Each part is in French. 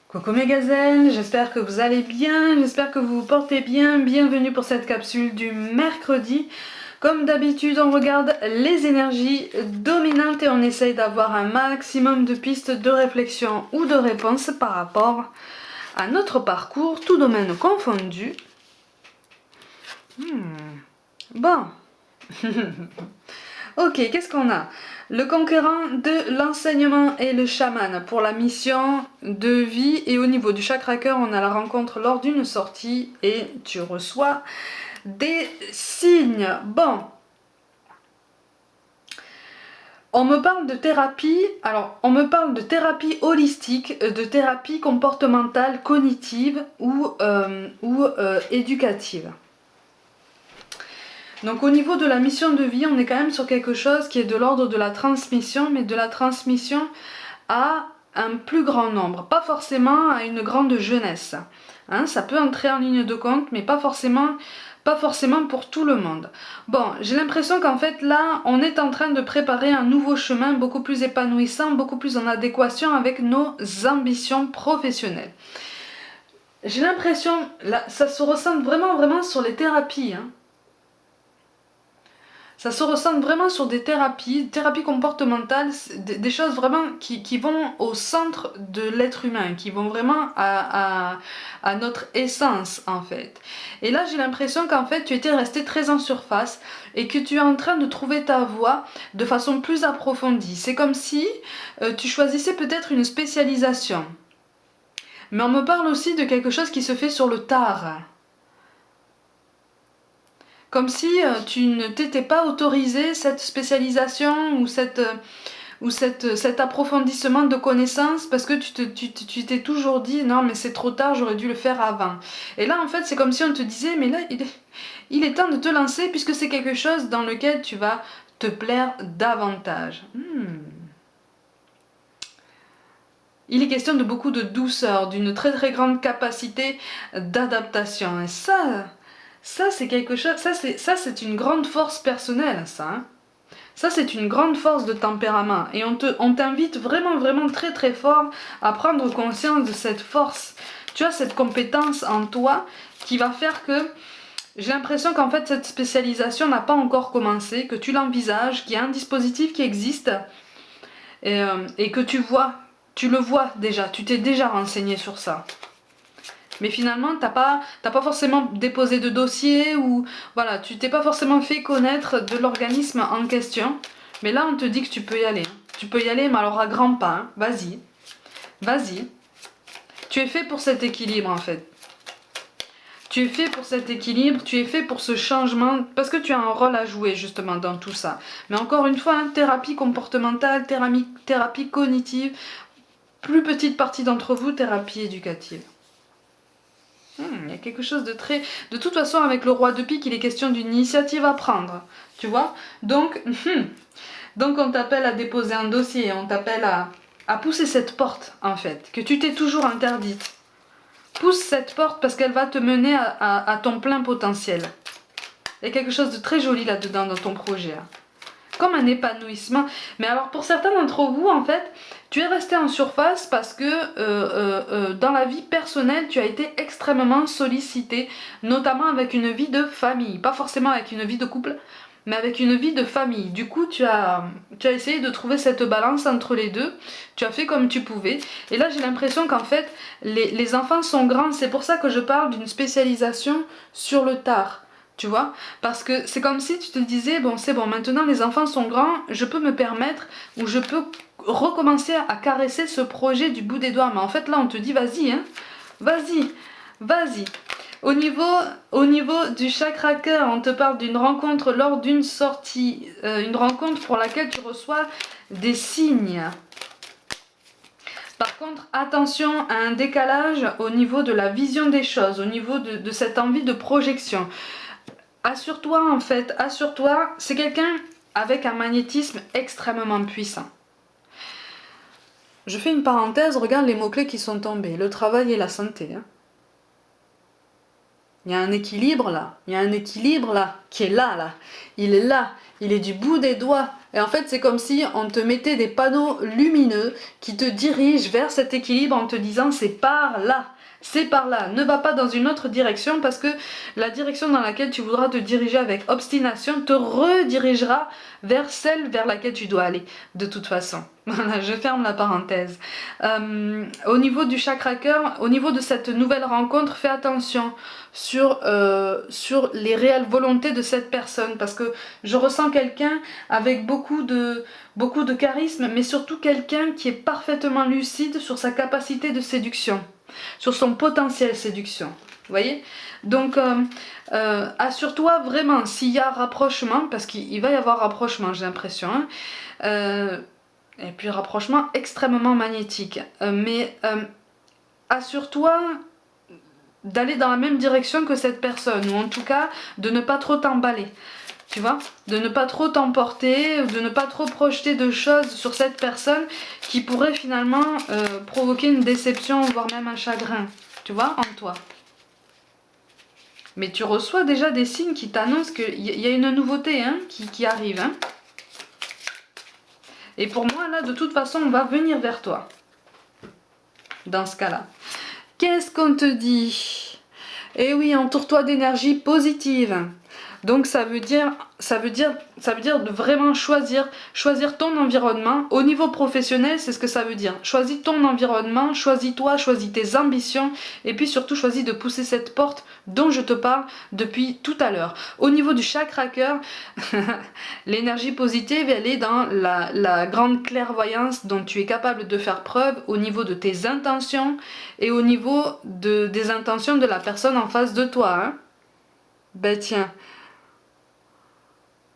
Coucou mes gazelles, j'espère que vous allez bien, j'espère que vous vous portez bien. Bienvenue pour cette capsule du mercredi. Comme d'habitude, on regarde les énergies dominantes et on essaye d'avoir un maximum de pistes de réflexion ou de réponses par rapport à notre parcours, tout domaine confondu. Bon. Ok, qu'est-ce qu'on a? Le conquérant de l'enseignement et le chaman pour la mission de vie. Et au niveau du chakra cœur, on a la rencontre lors d'une sortie et tu reçois des signes. Bon, on me parle de thérapie. Alors, on me parle de thérapie holistique, de thérapie comportementale, cognitive ou éducative. Donc au niveau de la mission de vie, on est quand même sur quelque chose qui est de l'ordre de la transmission, mais de la transmission à un plus grand nombre, pas forcément à une grande jeunesse. Hein, ça peut entrer en ligne de compte, mais pas forcément pour tout le monde. Bon, j'ai l'impression qu'en fait là, on est en train de préparer un nouveau chemin beaucoup plus épanouissant, beaucoup plus en adéquation avec nos ambitions professionnelles. J'ai l'impression, là, ça se ressent vraiment sur les thérapies, hein. Ça se ressent vraiment sur des thérapies comportementales, des choses vraiment qui vont au centre de l'être humain, qui vont vraiment à notre essence en fait. Et là j'ai l'impression qu'en fait tu étais resté très en surface et que tu es en train de trouver ta voie de façon plus approfondie. C'est comme si tu choisissais peut-être une spécialisation. Mais on me parle aussi de quelque chose qui se fait sur le tard. Comme si tu ne t'étais pas autorisé cette spécialisation ou cet approfondissement de connaissances parce que tu t'es toujours dit non mais c'est trop tard, j'aurais dû le faire avant. Et là en fait c'est comme si on te disait mais là il est temps de te lancer puisque c'est quelque chose dans lequel tu vas te plaire davantage. Il est question de beaucoup de douceur, d'une très grande capacité d'adaptation. Et ça c'est quelque chose, ça c'est une grande force personnelle, ça. Hein. Ça c'est une grande force de tempérament. Et on t'invite vraiment très fort à prendre conscience de cette force. Tu as cette compétence en toi qui va faire que j'ai l'impression qu'en fait cette spécialisation n'a pas encore commencé, que tu l'envisages, qu'il y a un dispositif qui existe et que tu le vois déjà, tu t'es déjà renseigné sur ça. Mais finalement, t'as pas forcément déposé de dossier ou voilà, tu t'es pas forcément fait connaître de l'organisme en question. Mais là, on te dit que tu peux y aller. Tu peux y aller, mais alors à grands pas. Hein. Vas-y. Vas-y. Tu es fait pour cet équilibre en fait. Tu es fait pour cet équilibre, tu es fait pour ce changement, parce que tu as un rôle à jouer justement dans tout ça. Mais encore une fois, hein, thérapie comportementale, thérapie cognitive, plus petite partie d'entre vous, thérapie éducative. Il y a quelque chose de très... De toute façon, avec le roi de pique, il est question d'une initiative à prendre. Tu vois. Donc on t'appelle à déposer un dossier, on t'appelle à pousser cette porte, en fait, que tu t'es toujours interdite. Pousse cette porte parce qu'elle va te mener à ton plein potentiel. Il y a quelque chose de très joli là-dedans dans ton projet. Hein. Comme un épanouissement. Mais alors pour certains d'entre vous, en fait, tu es resté en surface parce que dans la vie personnelle, tu as été extrêmement sollicité, notamment avec une vie de famille. Pas forcément avec une vie de couple, mais avec une vie de famille. Du coup, tu as essayé de trouver cette balance entre les deux. Tu as fait comme tu pouvais. Et là, j'ai l'impression qu'en fait, les enfants sont grands. C'est pour ça que je parle d'une spécialisation sur le tard. Tu vois, parce que c'est comme si tu te disais bon c'est bon maintenant les enfants sont grands, je peux me permettre ou je peux recommencer à caresser ce projet du bout des doigts. Mais en fait là on te dit vas-y hein, vas-y. Au niveau du chakra cœur, on te parle d'une rencontre lors d'une sortie, une rencontre pour laquelle tu reçois des signes. Par contre, attention à un décalage au niveau de la vision des choses, au niveau de cette envie de projection. Assure-toi en fait, assure-toi, c'est quelqu'un avec un magnétisme extrêmement puissant. Je fais une parenthèse, regarde les mots-clés qui sont tombés, le travail et la santé. Hein. Il y a un équilibre là, qui est là. Il est là, Il est du bout des doigts. Et en fait, c'est comme si on te mettait des panneaux lumineux qui te dirigent vers cet équilibre en te disant c'est par là. C'est par là, ne va pas dans une autre direction parce que la direction dans laquelle tu voudras te diriger avec obstination te redirigera vers celle vers laquelle tu dois aller, de toute façon. Voilà, je ferme la parenthèse. Au niveau du chakra cœur, au niveau de cette nouvelle rencontre, fais attention sur les réelles volontés de cette personne parce que je ressens quelqu'un avec beaucoup de charisme, mais surtout quelqu'un qui est parfaitement lucide sur sa capacité de séduction, sur son potentiel séduction. Vous voyez? Donc assure-toi vraiment s'il y a rapprochement, parce qu'il va y avoir rapprochement, j'ai l'impression, hein, et puis rapprochement extrêmement magnétique. Mais assure-toi d'aller dans la même direction que cette personne, ou en tout cas de ne pas trop t'emballer. Tu vois, de ne pas trop t'emporter, de ne pas trop projeter de choses sur cette personne qui pourrait finalement provoquer une déception, voire même un chagrin, tu vois, en toi. Mais tu reçois déjà des signes qui t'annoncent qu'il y a une nouveauté hein, qui arrive. Hein. Et pour moi, là, de toute façon, on va venir vers toi. Dans ce cas-là. Qu'est-ce qu'on te dit? Eh oui, entoure-toi d'énergie positive. Donc ça veut dire de vraiment choisir ton environnement. Au niveau professionnel, c'est ce que ça veut dire. Choisis ton environnement, choisis-toi, choisis tes ambitions et puis surtout choisis de pousser cette porte dont je te parle depuis tout à l'heure. Au niveau du chakra cœur, l'énergie positive, elle est dans la grande clairvoyance dont tu es capable de faire preuve au niveau de tes intentions et au niveau des intentions de la personne en face de toi. Hein. Ben tiens,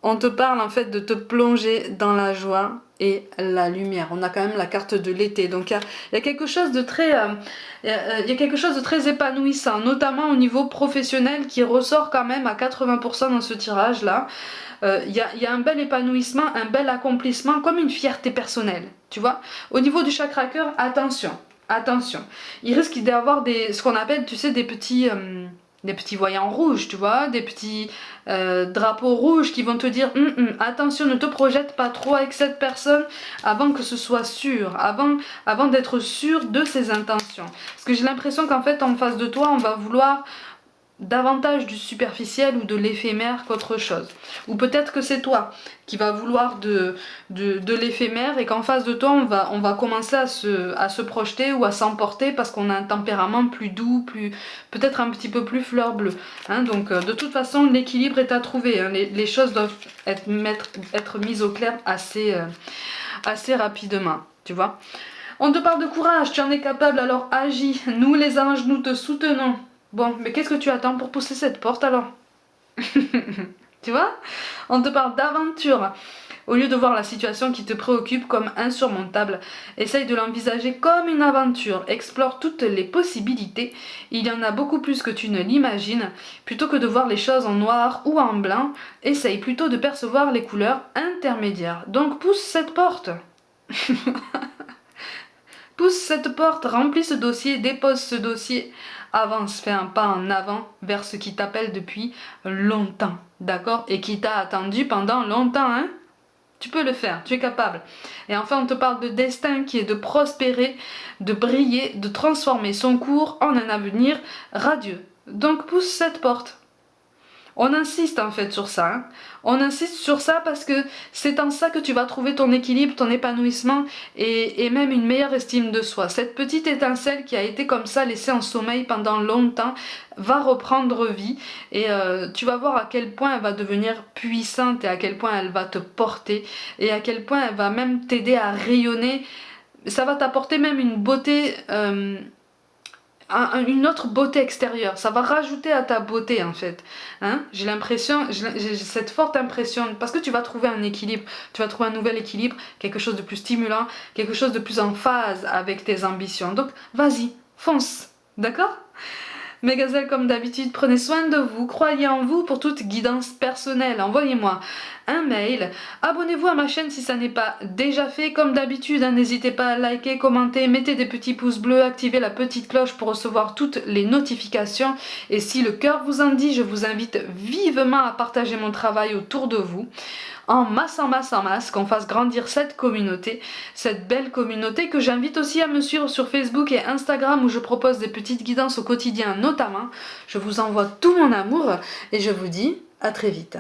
on te parle en fait de te plonger dans la joie et la lumière. On a quand même la carte de l'été. Donc il y a quelque chose de très quelque chose de très épanouissant, notamment au niveau professionnel qui ressort quand même à 80% dans ce tirage là. Il y a un bel épanouissement, un bel accomplissement, comme une fierté personnelle, tu vois. Au niveau du chakra cœur, attention, attention. Il risque d'y avoir ce qu'on appelle, tu sais, des petits voyants rouges, tu vois, des petits drapeaux rouges qui vont te dire attention, ne te projette pas trop avec cette personne avant que ce soit sûr, avant d'être sûr de ses intentions. Parce que j'ai l'impression qu'en fait, en face de toi, on va vouloir davantage du superficiel ou de l'éphémère qu'autre chose. Ou peut-être que c'est toi qui vas vouloir de l'éphémère et qu'en face de toi on va commencer à se projeter ou à s'emporter parce qu'on a un tempérament plus doux, peut-être un petit peu plus fleur bleue. Hein, donc de toute façon l'équilibre est à trouver. Hein, les choses doivent être mises au clair assez rapidement. Tu vois. On te parle de courage, tu en es capable, alors agis. Nous les anges, nous te soutenons. Bon, mais qu'est-ce que tu attends pour pousser cette porte alors? Tu vois? On te parle d'aventure. Au lieu de voir la situation qui te préoccupe comme insurmontable, essaye de l'envisager comme une aventure. Explore toutes les possibilités. Il y en a beaucoup plus que tu ne l'imagines. Plutôt que de voir les choses en noir ou en blanc, essaye plutôt de percevoir les couleurs intermédiaires. Donc pousse cette porte. Pousse cette porte, remplis ce dossier, dépose ce dossier. Avance, fais un pas en avant vers ce qui t'appelle depuis longtemps, d'accord? Et qui t'a attendu pendant longtemps, hein? Tu peux le faire, tu es capable. Et enfin, on te parle de destin qui est de prospérer, de briller, de transformer son cours en un avenir radieux. Donc pousse cette porte. On insiste en fait sur ça. Hein. On insiste sur ça parce que c'est en ça que tu vas trouver ton équilibre, ton épanouissement et même une meilleure estime de soi. Cette petite étincelle qui a été comme ça laissée en sommeil pendant longtemps va reprendre vie et tu vas voir à quel point elle va devenir puissante et à quel point elle va te porter et à quel point elle va même t'aider à rayonner. Ça va t'apporter même une beauté... une autre beauté extérieure, ça va rajouter à ta beauté en fait. Hein, j'ai l'impression, j'ai cette forte impression, parce que tu vas trouver un équilibre, tu vas trouver un nouvel équilibre, quelque chose de plus stimulant, quelque chose de plus en phase avec tes ambitions. Donc vas-y, fonce, d'accord ? Mes gazelles, comme d'habitude, prenez soin de vous, croyez en vous pour toute guidance personnelle. Envoyez-moi un mail, abonnez-vous à ma chaîne si ça n'est pas déjà fait. Comme d'habitude, hein, n'hésitez pas à liker, commenter, mettez des petits pouces bleus, activez la petite cloche pour recevoir toutes les notifications. Et si le cœur vous en dit, je vous invite vivement à partager mon travail autour de vous. en masse, qu'on fasse grandir cette communauté, cette belle communauté que j'invite aussi à me suivre sur Facebook et Instagram où je propose des petites guidances au quotidien notamment. Je vous envoie tout mon amour et je vous dis à très vite.